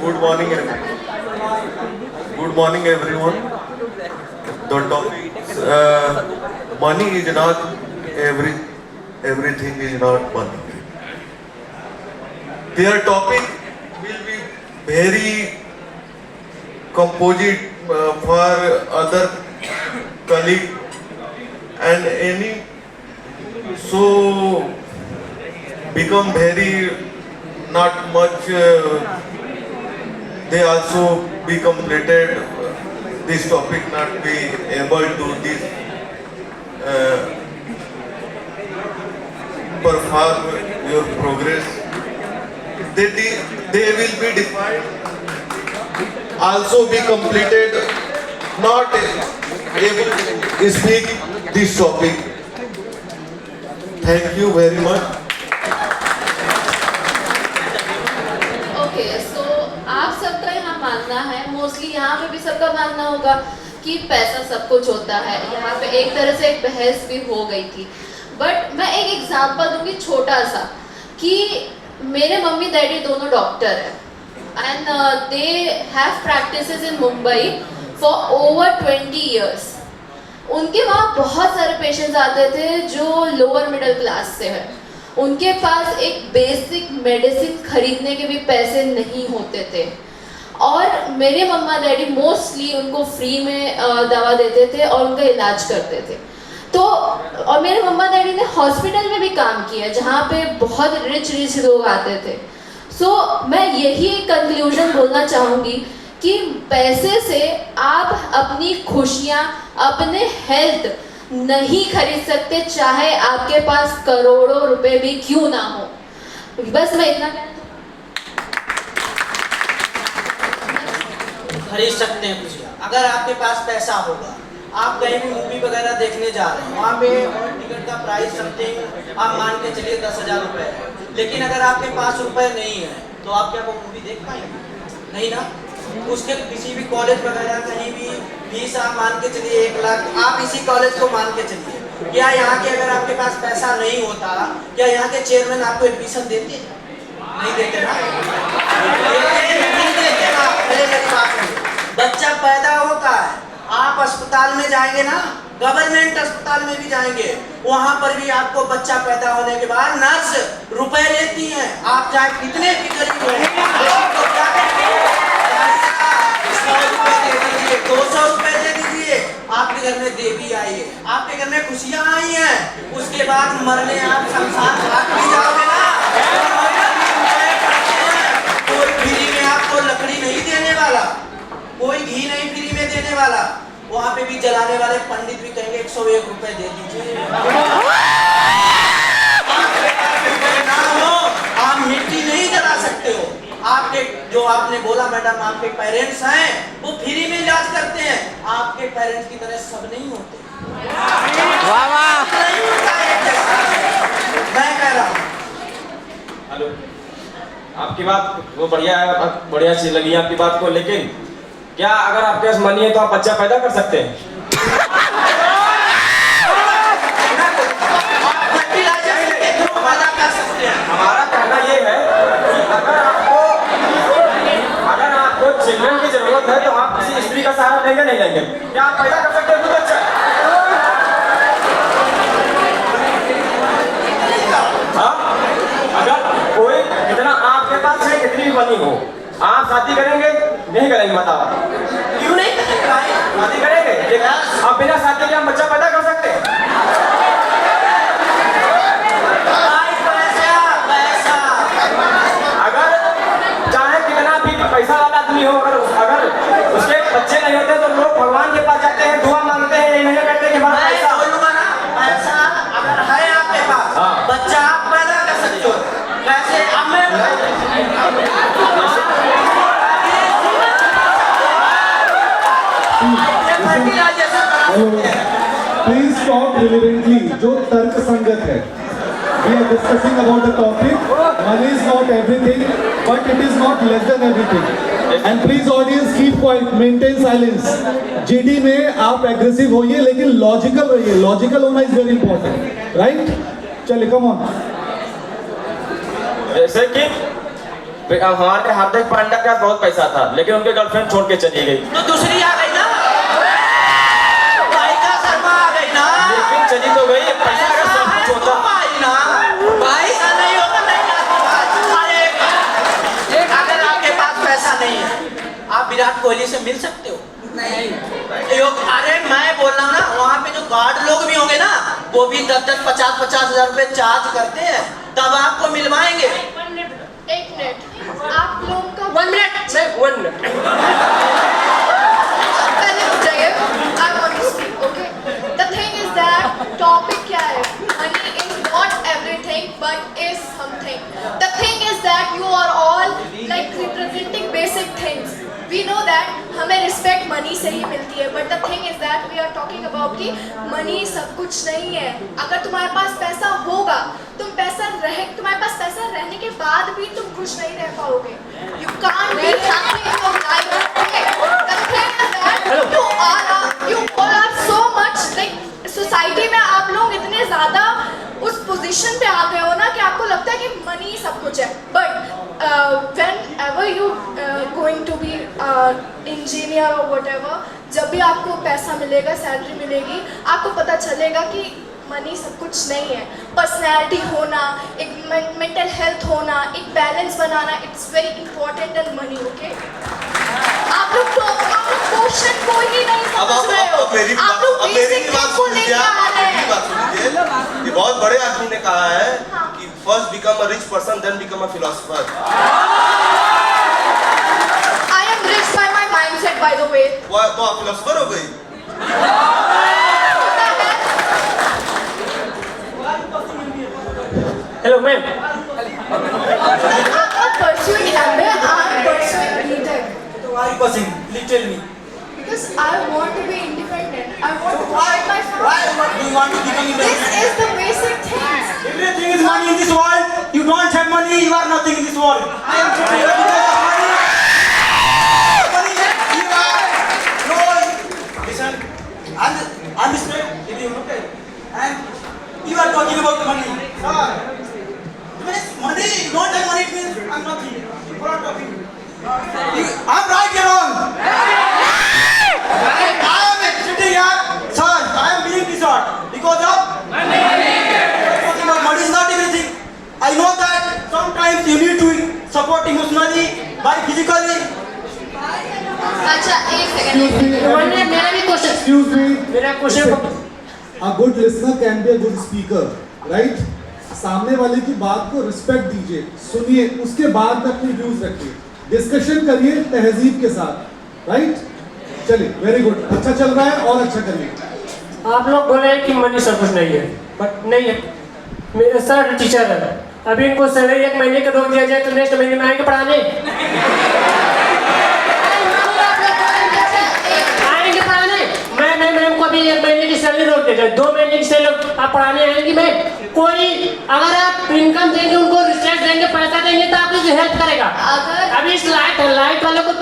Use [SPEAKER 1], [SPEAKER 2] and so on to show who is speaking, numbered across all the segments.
[SPEAKER 1] Good morning, good morning, everyone. The topic money is not everything is not money. Their topic will be very composite for other colleague and any so become very not much. They also be completed this topic not be able to this perform your progress. They will be defined also be completed not able to speak this topic. Thank you very much.
[SPEAKER 2] Okay so आप सबका यहाँ मानना है, mostly यहाँ पे भी सबका मानना होगा कि पैसा सब कुछ होता है। यहाँ पे एक तरह से एक बहस भी हो गई थी, बट मैं एक एग्जांपल दूंगी छोटा सा कि मेरे मम्मी डैडी दोनों डॉक्टर हैं and they have practices in Mumbai for over 20 years। उनके वहाँ बहुत सारे पेशेंट्स आते थे जो लोअर मिडिल क्लास से है, उनके पास एक बेसिक मेडिसिन खरीदने के भी पैसे नहीं होते थे और मेरे मम्मा डैडी मोस्टली उनको फ्री में दवा देते थे और उनका इलाज करते थे। तो और मेरे मम्मा डैडी ने हॉस्पिटल में भी काम किया जहाँ पे बहुत रिच लोग आते थे। सो मैं यही एक कंक्लूजन बोलना चाहूँगी कि पैसे से आप अपनी खुशियाँ, अपने हेल्थ नहीं खरीद सकते, चाहे आपके पास करोड़ों रुपए भी क्यों ना हो। बस मैं इतना कहना
[SPEAKER 3] खरीद सकते हैं खुशियाँ। अगर आपके पास पैसा होगा, आप कहीं भी मूवी वगैरह देखने जा रहे हैं, वहाँ पे टिकट का प्राइस समथिंग आप मान के चलिए 10,000 रुपये है, लेकिन अगर आपके पास रुपए नहीं है तो आप क्या वो मूवी देख पाएंगे? नहीं ना। उसके किसी भी कॉलेज वगैरह कहीं भी फीस आप मान के चलिए 1 लाख, आप इसी कॉलेज को मान के चलिए, क्या यहाँ के अगर आपके पास पैसा नहीं होता, क्या यहाँ के चेयरमैन आपको एडमिशन देते? नहीं देते ना, नहीं देते ना। मेरी बात सुनिए, बच्चा पैदा होता है, आप अस्पताल में जाएंगे ना, गवर्नमेंट अस्पताल में भी जाएंगे, वहां पर भी आपको बच्चा पैदा होने के बाद नर्स रुपए लेती हैं। आप चाहे कितने भी गरीब हो, 200 रुपए दे दीजिए, आपके घर में देवी आई है, आपके घर में खुशियां आई हैं, उसके बाद मरने आप शमशान घाट भी जाओगे ना, कोई फ्री में आपको लकड़ी नहीं देने वाला, कोई घी नहीं फ्री में देने वाला। वहाँ पे भी जलाने वाले पंडित भी कहेंगे 101 रुपए दे दीजिए। ना हो, आप मिट्टी नहीं जला सकते हो। आपके जो आपने बोला मैडम, आपके पेरेंट्स हैं वो फ्री में इलाज करते हैं, आपके पेरेंट्स की तरह सब नहीं होते। वाह वाह, नहीं होता है, मैं कह रहा हूँ।
[SPEAKER 4] हेलो, आपकी बात वो बढ़िया है, बढ़िया चीज लगी आपकी बात को, लेकिन क्या अगर आपके पास मनी है तो आप बच्चा पैदा कर सकते हैं? हमारा कहना ये है कि अगर आपको चिल्ड्रन की जरूरत है तो आप किसी स्त्री का सहारा लेंगे नहीं लेंगे? क्या आप पैदा कर सकते हैं खुद बच्चा? हाँ, अगर कोई कितना आपके पास है, कितनी भी मनी हो, आप शादी करेंगे नहीं करेंगे? बताओ
[SPEAKER 3] क्यों नहीं करेंगे?
[SPEAKER 4] शादी करेंगे, आप बिना शादी के हम बच्चा पैदा कर सकते हैं? अगर चाहे कितना भी पैसा वाला आदमी हो, अगर उसके बच्चे नहीं होते तो लोग भगवान के पास जाते हैं, दुआ मांगते हैं, ये नहीं कहते कि हमारा पैसा
[SPEAKER 3] बोलूंगा ना, पैसा अगर है आपके पास, बच्चा आप पैदा कर सकते हो। वैसे अब मैं
[SPEAKER 5] प्लीज टॉक रिलेवेंटली, जो तर्क संगत है। We are discussing about the topic. Money is not everything, but it is not less than everything. And please audience keep quiet, maintain silence. GD में आप aggressive होइए लेकिन logical रहिए. Logical होना is very important, right? चलिए come on.
[SPEAKER 4] जैसे कि हमारे हार्दिक पांड्या के पास बहुत पैसा था, लेकिन उनके गर्लफ्रेंड छोड़ के चली गई।
[SPEAKER 3] तो दूसरी आ गई ना, भाई का शर्मा आ गई ना।
[SPEAKER 4] लेकिन चली तो गई, पैसा अगर सब कुछ होता।
[SPEAKER 3] भाई ना, भाई का नहीं होता नहीं अरे अगर आपके पास पैसा नहीं है, आप विराट कोहली से मिल सकते हो? नहीं। अरे मैं बोल रहा हूँ ना, वहाँ पे जो गार्ड लोग भी होंगे ना, वो भी 10-10, 50-50 हजार रुपए चार्ज करते हैं, तब आपको मिलवाएंगे।
[SPEAKER 2] एक मिनट, आप लोग का
[SPEAKER 3] 1 मिनट, 1 मिनट।
[SPEAKER 2] पहले रुक जाइए, I want to speak, okay? The thing is that topic क्या है? Money is not everything, but is something. The thing is that you are all like representing basic things. We know that हमें respect money से ही मिलती है, but the thing is that we are talking about कि money सब कुछ नहीं है. अगर तुम्हारे पास पैसा होगा, तुम्हारे पास पैसा रहने के बाद भी तुम खुश नहीं रह पाओगे. You can't be happy in your life. Okay? The thing is that you all are so much like society में आप लोग इतने ज़्यादा उस पोजीशन पे आ गए हो ना कि आपको लगता है कि मनी सब कुछ है. But whenever you going to be engineer or whatever, जब भी आपको पैसा मिलेगा, सैलरी मिलेगी, आपको पता चलेगा कि मनी सब कुछ नहीं है. पर्सनैलिटी होना, एक मेंटल हेल्थ होना, एक balance banana, it's very important and money. Okay, आप लोग क्वेश्चन को ही नहीं समझ रहे हो. आप लोग बेसिक थिंग्स को नहीं आ रहे हैं.
[SPEAKER 1] ये बहुत बड़े आदमी ने कहा है कि first become a rich person then become a philosopher.
[SPEAKER 2] I am rich by my mindset, by the way.
[SPEAKER 1] वो तो आप फिलोसोफर हो गई.
[SPEAKER 3] Hello ma'am.
[SPEAKER 2] I'm not pursuing MBA, I'm pursuing BTech.
[SPEAKER 3] Why are you pursuing? Please tell me.
[SPEAKER 2] Because I want to be independent. I want to provide my
[SPEAKER 3] Why
[SPEAKER 2] family.
[SPEAKER 3] do you want to become
[SPEAKER 2] This
[SPEAKER 3] independent?
[SPEAKER 2] is the basic things.
[SPEAKER 3] Everything is money in this world. You don't have money, you are nothing in this world. I am sitting here because of money. Money, you are no. Listen, I'm straight. If you look at, and you are talking about money. Sir, it means money. You don't have money, it means I'm nothing. You are talking. I'm right or wrong? I am sitting here, sir. I am being this short because of money is not everything. I know that sometimes you need to support emotionally, by physically.
[SPEAKER 2] अच्छा एक second.
[SPEAKER 3] मेरा भी question.
[SPEAKER 5] Excuse me.
[SPEAKER 3] मेरा question.
[SPEAKER 5] A good listener can be a good speaker, right? सामने वाले की बात को रिस्पेक्ट दीजिए, सुनिए, उसके बाद अपने व्यूज रखिए, डिस्कशन करिए तहजीब के साथ, राइट? चलिए, वेरी गुड, अच्छा चल रहा है और अच्छा करिए.
[SPEAKER 6] आप लोग बोले हैं कि मनी सब कुछ नहीं है, बट नहीं है. मेरे सर टीचर है, अभी इनको सैलरी 1 महीने का रोक दिया जाए तो नेक्स्ट महीने में आएंगे पढ़ाने? आएंगे पढ़ाने? मैं मैम को अभी 1 महीने की सैलरी रोक दिया जाए, 2 महीने की सैलरी आप पढ़ाने आएंगी? मैं कोई अगर आप इनकम देंगे, उनको रिस्पेक्ट देंगे, पैसा देंगे तो आपकी हेल्प करेगा.
[SPEAKER 2] अगर
[SPEAKER 6] अभी इस लाइट वालों को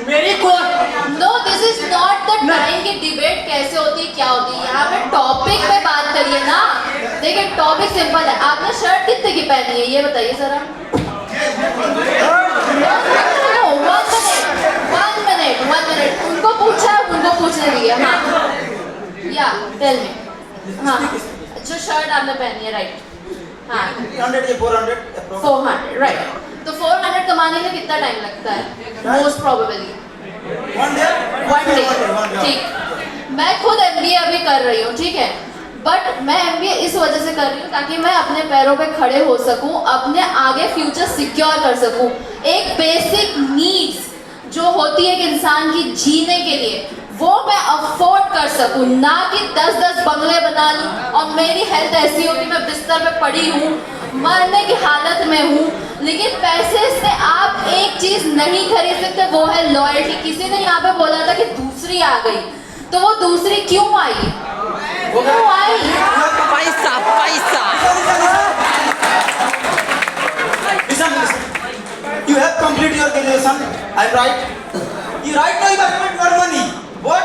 [SPEAKER 6] मेरी को
[SPEAKER 2] no, this is not the time की डिबेट कैसे होती है, क्या होती है. यहाँ पे टॉपिक पे बात करिए ना. देखिए टॉपिक सिंपल है. आपने शर्ट कितने की पहनी है ये बताइए जरा. 1 मिनट. उनको पूछा, उनको पूछने दिया. हाँ या टेल मी. हाँ, जो शर्ट आपने पहनी है, राइट? हाँ
[SPEAKER 3] 300 या 400.
[SPEAKER 2] 400, राइट. तो 400 कमाने में कितना टाइम लगता है? Most probably
[SPEAKER 3] 1 day.
[SPEAKER 2] 1 डे. ठीक. मैं खुद MBA अभी कर रही हूँ, ठीक है. बट मैं MBA इस वजह से कर रही हूँ ताकि मैं अपने पैरों पे खड़े हो सकूँ, अपने आगे फ्यूचर सिक्योर कर सकूँ. एक बेसिक नीड्स जो होती है एक इंसान की जीने के लिए, वो मैं अफोर्ड कर सकूँ, ना कि 10-10 बंगले बना लूँ और मेरी हेल्थ ऐसी हो कि मैं बिस्तर पे पड़ी हूँ, मरने की हालत में हूँ. लेकिन पैसे से आप एक चीज नहीं खरीद सकते, वो है लॉयल्टी. किसी ने यहाँ पे बोला था कि दूसरी आ गई, तो वो दूसरी क्यों आई? क्यों आई?
[SPEAKER 7] पैसा पैसा.
[SPEAKER 3] Listen. You have completed your graduation. I'm right. You right now you have spent your money.